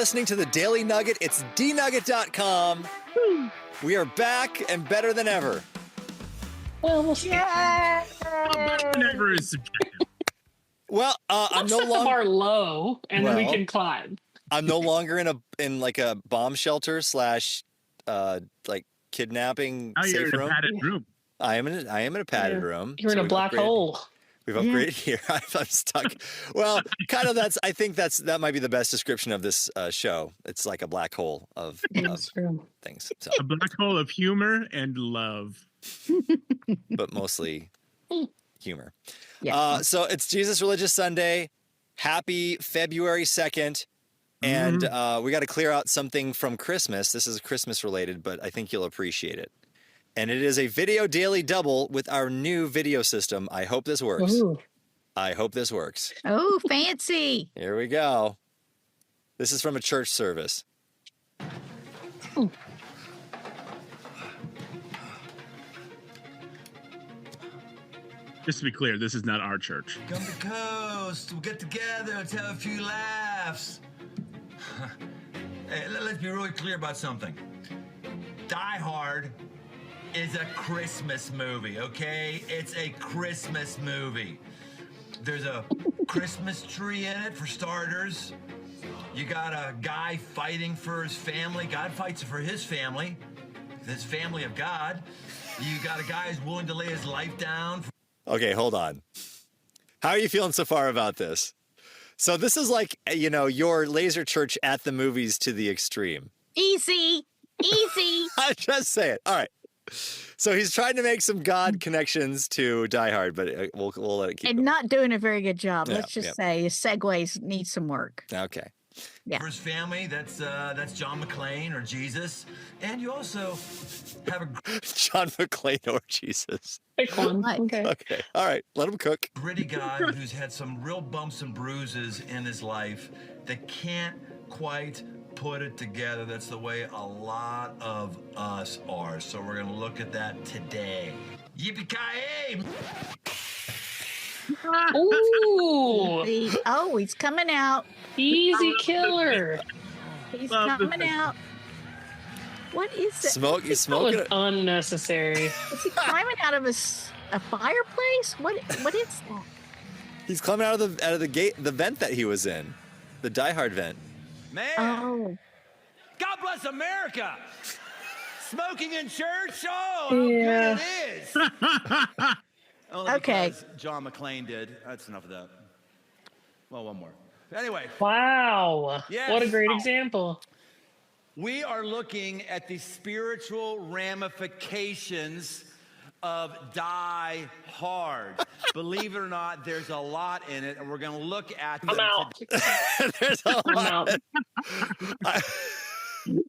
listening to the Daily Nugget. It's dnugget.com. We are back and better than ever. Well, we'll see. Better than ever is subjective. Well, I'm no set the longer bar low, and then we can climb. I'm no longer in like a bomb shelter / like kidnapping Now safe you're in a room. padded room. I am in a padded room. You're in a we've black hole. We've upgraded here. I'm stuck. Well, kind of. I think that might be the best description of this show. It's like a black hole of things. So. A black hole of humor and love, but mostly humor. Yeah. So it's Jesus Religious Sunday. Happy February 2nd. And we got to clear out something from Christmas. This is Christmas related, but I think you'll appreciate it. And it is a video daily double with our new video system. I hope this works. Ooh. I hope this works. Oh, fancy. Here we go. This is from a church service. Ooh. Just to be clear, this is not our church. Come to Coast. We'll get together. Let's have a few laughs. Hey, let's be really clear about something. Die Hard is a Christmas movie, okay? It's a Christmas movie. There's a Christmas tree in it, for starters. You got a guy fighting for his family. God fights for his family of God. You got a guy who's willing to lay his life down. Okay, hold on. How are you feeling so far about this? So this is like, your laser church at the movies to the extreme. Easy. I'm just saying. All right. So he's trying to make some God connections to Die Hard, but we'll let it keep And going. not doing a very good job. Yeah, Let's just say his segues need some work. Okay. Yeah. For his family, that's John McClane or Jesus. And you also have a John McClane or Jesus. Pick one. Okay. Okay. All right. Let him cook. gritty guy who's had some real bumps and bruises in his life that can't quite put it together. That's the way a lot of us are. So we're going to look at that today. Yippee-ki-yay! Ooh. Oh, he's coming out. Easy killer. He's Love coming out. What is it? He's That smoking was it. unnecessary. Is he climbing out of a fireplace? What is that? He's climbing out of the gate, the vent that he was in, the Die Hard vent. Man, Oh. God bless America! Smoking in church? Oh, Yeah. how good it is! Only Okay. because John McClane did. That's enough of that. Well, one more. Anyway, Wow. Yes. What a great example. we are looking at the spiritual ramifications of Die Hard. Believe it or not, there's a lot in it, and we're going to look at them I'm out. There's a I'm lot. out.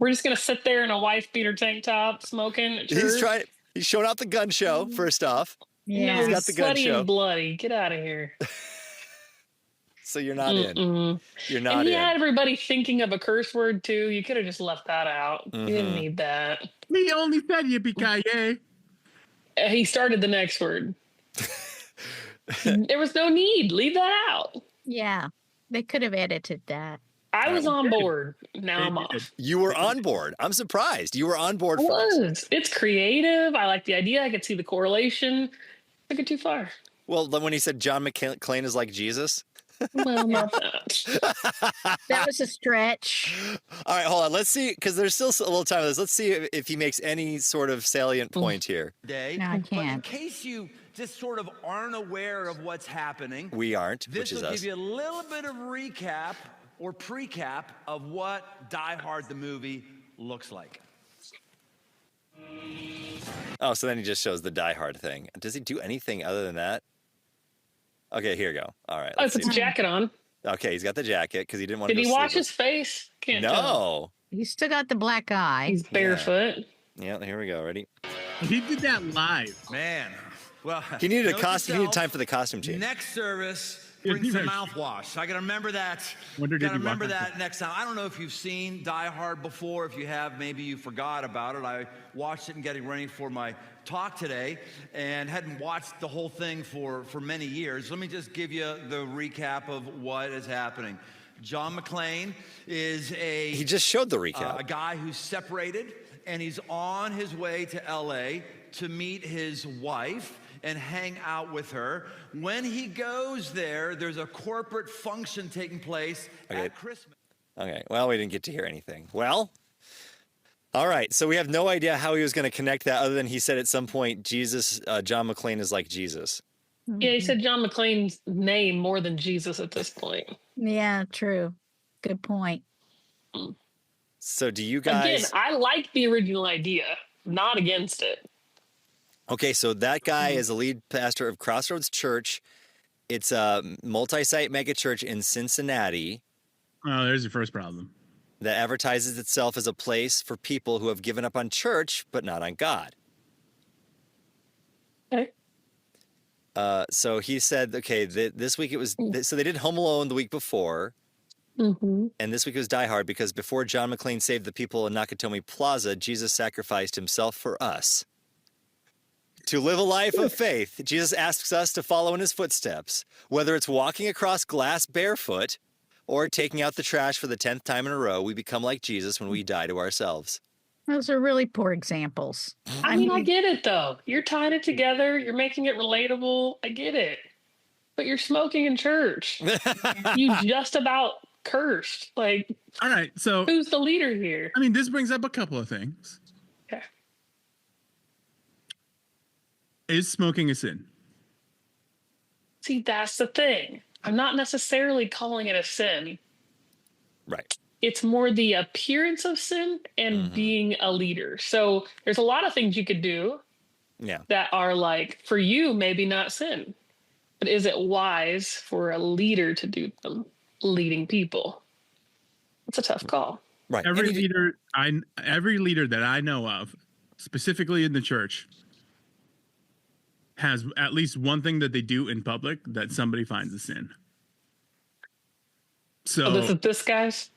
We're just gonna sit there in a wife beater tank top smoking. At church. He's showing out the gun show, first off. Yeah. He's got the gun Sweaty show. and bloody. Get out of here. So you're not in. You're not And he in. had everybody thinking of a curse word too. You could have just left that out. You didn't need that. He only said yippee-ki-yay. He started the next word. There was no need. Leave that out. Yeah. They could have edited that. I was on board. Now I'm off. You were on board. I'm surprised. You were on board It first. was. It's creative. I like the idea. I could see the correlation. Took it too far. Well, then when he said John McClane is like Jesus. Well, not that. That was a stretch. All right, hold on. Let's see, because there's still a little time of this. Let's see if he makes any sort of salient point here. Day. No, I But in can't. case you just sort of aren't aware of what's happening, We aren't, this which is will us. give you a little bit of recap or pre-cap of what Die Hard the movie looks like. Oh, so then he just shows the Die Hard thing. Does he do anything other than that? Okay, here you go. All right. Oh, Let's puts a see. jacket on. Okay, he's got the jacket because he didn't want to Did go he wash sleeveless. his face? Can't tell. No. He's still got the black eye. He's barefoot. Yeah, here we go. Ready? He did that live. Man, well, He needed a note costume. He needed yourself, time for the costume change. Next service, Yeah, bring he some was- mouthwash. I gotta remember that. Wonder did Gotta he remember walk out that next time. I don't know if you've seen Die Hard before. If you have, maybe you forgot about it. I watched it and getting ready for my talk today, and hadn't watched the whole thing for many years. Let me just give you the recap of what is happening. John McClane is He just showed the recap. a guy who's separated, and he's on his way to LA to meet his wife and hang out with her. When he goes there, there's a corporate function taking place at Christmas. Okay, well, we didn't get to hear anything. Well, all right, so we have no idea how he was going to connect that other than he said at some point, John McClane is like Jesus. Yeah, he said John McClane's name more than Jesus at this point. Yeah, true. Good point. So do you Again, guys... I like the original idea. Not against it. Okay, so that guy is the lead pastor of Crossroads Church. It's a multi-site megachurch in Cincinnati Oh, there's your first problem. that advertises itself as a place for people who have given up on church but not on God. Okay. So he said, okay, this week it was... So they did Home Alone the week before, Mm-hmm. and this week was Die Hard because before John McClane saved the people in Nakatomi Plaza, Jesus sacrificed himself for us. To live a life of faith, Jesus asks us to follow in his footsteps, whether it's walking across glass barefoot or taking out the trash for the 10th time in a row. We become like Jesus when we die to ourselves. Those are really poor examples. I mean, I get it, though. You're tying it together. You're making it relatable. I get it. But you're smoking in church. You just about cursed. Like, All right, so who's the leader here? I mean, this brings up a couple of things. Okay. Is smoking a sin? See, that's the thing. I'm not necessarily calling it a sin. Right. It's more the appearance of sin and being a leader. So there's a lot of things you could do Yeah. that are like, for you, maybe not sin. But is it wise for a leader to do them, leading people? It's a tough call. Right. Every And you- every leader that I know of, specifically in the church, has at least one thing that they do in public that somebody finds a sin. So Oh, this is this guy's?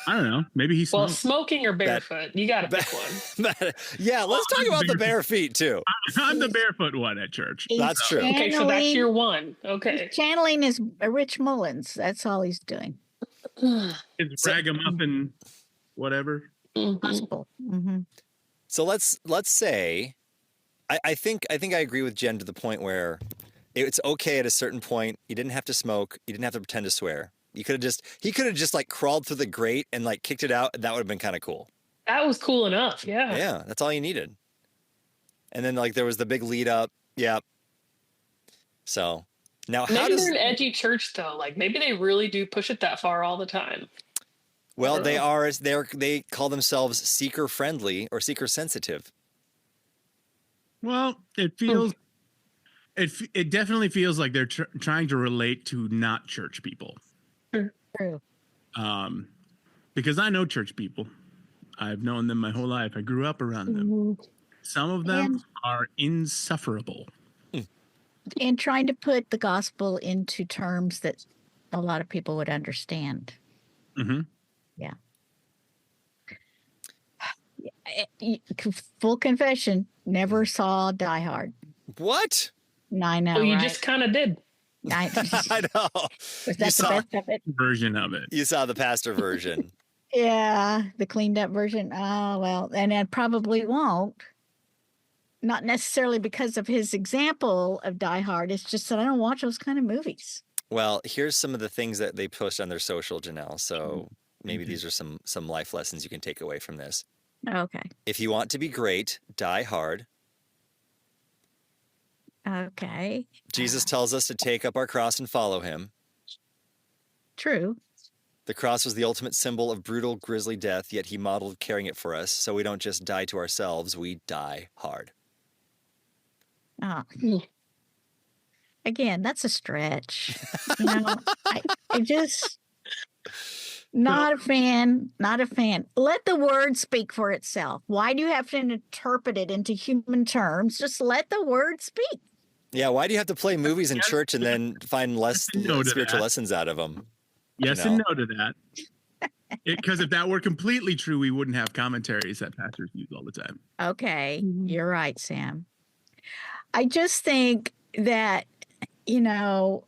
I don't know. Maybe he Well, smokes. smoking or barefoot? You got to pick one. yeah, let's talk about the bare feet too. I'm the barefoot one at church. That's true. Okay, so that's Channeling- your one. Okay. Channeling is Rich Mullins. That's all he's doing. It's ragamuffin, whatever. Mhm. Gospel. Mm-hmm. So let's say, I think I agree with Jen to the point where it's okay at a certain point. You didn't have to smoke. You didn't have to pretend to swear. He could have just like crawled through the grate and like kicked it out. That would have been kind of cool. That was cool enough. Yeah. Yeah, that's all you needed. And then like there was the big lead up. Yep. So now how Maybe does they're an edgy church though. Like maybe they really do push it that far all the time. well they call themselves seeker friendly or seeker sensitive. Well, it feels. It definitely feels like they're trying to relate to not church people. True. Because I know church people. I've known them my whole life. I grew up around them. Mhm. Some of them And- are insufferable. And trying to put the gospel into terms that a lot of people would understand. Mm-hmm. Yeah. Full confession, never saw Die Hard. What? I know, Well, you right? just kind of did. I, I know. was that the saw- best of it? Version of it. You saw the pastor version. Yeah, the cleaned up version. Oh, well, and I probably won't. Not necessarily because of his example of Die Hard. It's just that I don't watch those kind of movies. Well, here's some of the things that they post on their social, Janelle. So maybe Okay. these are some life lessons you can take away from this. Okay. If you want to be great, die hard. Okay. Jesus tells us to take up our cross and follow him. True. The cross was the ultimate symbol of brutal, grisly death, yet he modeled carrying it for us, so we don't just die to ourselves, we die hard. Oh. Mm. Again, that's a stretch. You know, I just not a fan. Not a fan. Let the word speak for itself. Why do you have to interpret it into human terms? Just let the word speak. Yeah, why do you have to play movies in church and then find less No to spiritual that. lessons out of them? Yes know. and no to that. Because if that were completely true, we wouldn't have commentaries that pastors use all the time. Okay, Mhm. you're right, Sam. I just think that, you know,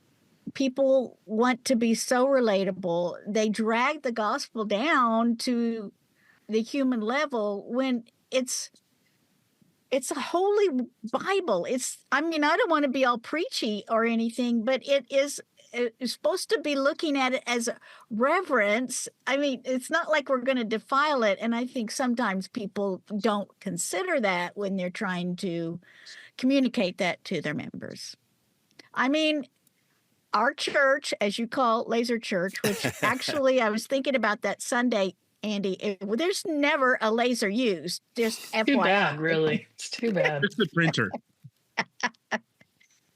people want to be so relatable. They drag the gospel down to the human level when it's a holy Bible. I don't want to be all preachy or anything, but it's supposed to be looking at it as reverence. I mean, it's not like we're going to defile it. And I think sometimes people don't consider that when they're trying to communicate that to their members. I mean, our church, as you call Laser Church, which actually I was thinking about that Sunday, Andy, there's never a laser used. Just FYI. Too bad, really. It's too bad. It's the printer.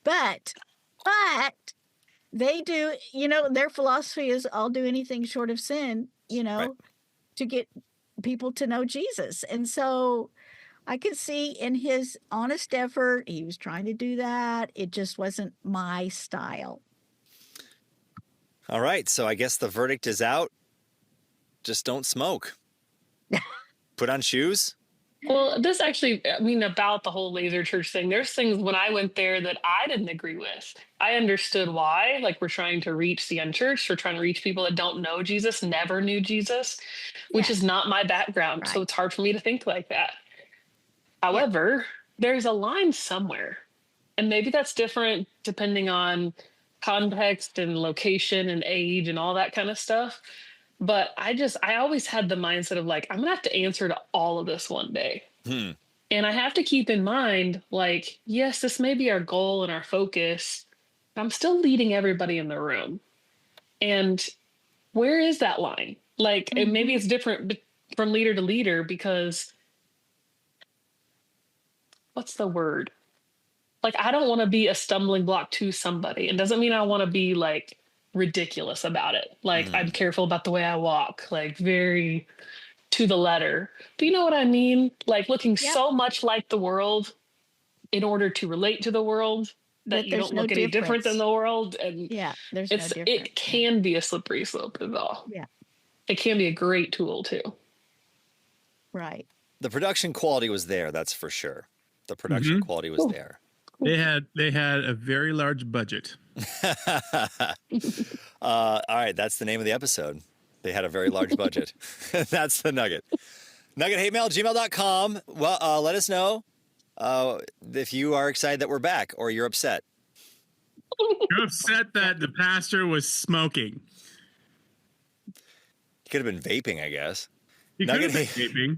But they do, their philosophy is I'll do anything short of sin, Right. to get people to know Jesus. And so I could see in his honest effort, he was trying to do that. It just wasn't my style. All right. So I guess the verdict is out. Just don't smoke. Put on shoes. Well, this actually, about the whole laser church thing, there's things when I went there that I didn't agree with. I understood why. Like, we're trying to reach the unchurched. We're trying to reach people that don't know Jesus, never knew Jesus, which is not my background. Right. So it's hard for me to think like that. However, there's a line somewhere. And maybe that's different depending on context and location and age and all that kind of stuff. But I always had the mindset of like, I'm going to have to answer to all of this one day. And I have to keep in mind, like, yes, this may be our goal and our focus, but I'm still leading everybody in the room. And where is that line? Like, and maybe it's different from leader to leader because what's the word? Like, I don't want to be a stumbling block to somebody. It doesn't mean I want to be like ridiculous about it. Like, I'm careful about the way I walk, like very to the letter. Do you know what I mean? Like looking so much like the world in order to relate to the world that you don't look any different than the world. And there's no difference. It can be a slippery slope as well. Yeah. It can be a great tool too. Right. The production quality was there. That's for sure. The production quality was there. They had a very large budget. All right, that's the name of the episode. They had a very large budget. That's the Nugget. NuggetHateMail@gmail.com. Well, let us know if you are excited that we're back or you're upset. You're upset that the pastor was smoking. He could have been vaping, I guess. He could have been vaping.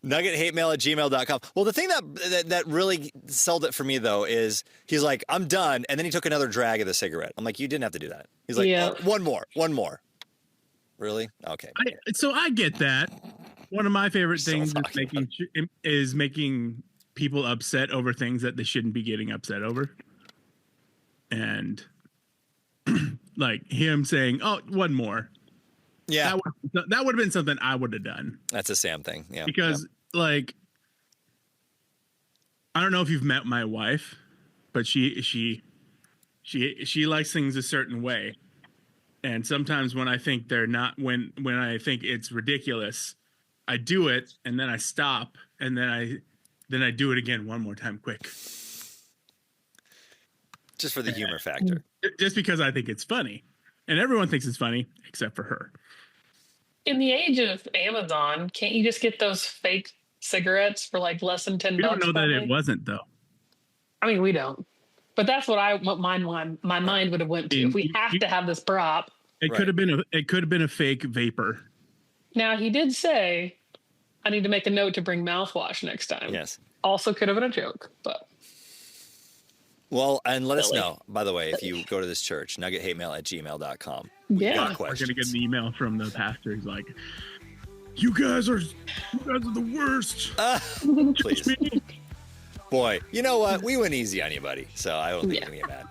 NuggetHateMail@gmail.com. Well, the thing that really sold it for me, though, is he's like, I'm done. And then he took another drag of the cigarette. I'm like, you didn't have to do that. He's like, oh, one more. Really? Okay. So I get that. One of my favorite things is making people upset over things that they shouldn't be getting upset over. And like him saying, oh, one more. Yeah. That would have been something I would have done. That's a Sam thing. Yeah. Because like, I don't know if you've met my wife, but she likes things a certain way. And sometimes when I think they're not, when I think it's ridiculous, I do it and then I stop and then I do it again one more time quick. Just for the humor factor. Just because I think it's funny. And everyone thinks it's funny except for her. In the age of Amazon, can't you just get those fake cigarettes for like less than $10? We don't know that it wasn't, though. I mean, we don't. But that's what my mind would have went to. If we have to have this prop, it could have been a fake vapor. Now he did say, "I need to make a note to bring mouthwash next time." Yes. Also, could have been a joke, but. Well, and let us know, by the way, if you go to this church, nuggethatemail@gmail.com. Yeah. We're going to get an email from the pastor. He's like, you guys are the worst. Please. Boy, you know what? We went easy on you, buddy. So I don't think you're going to get mad.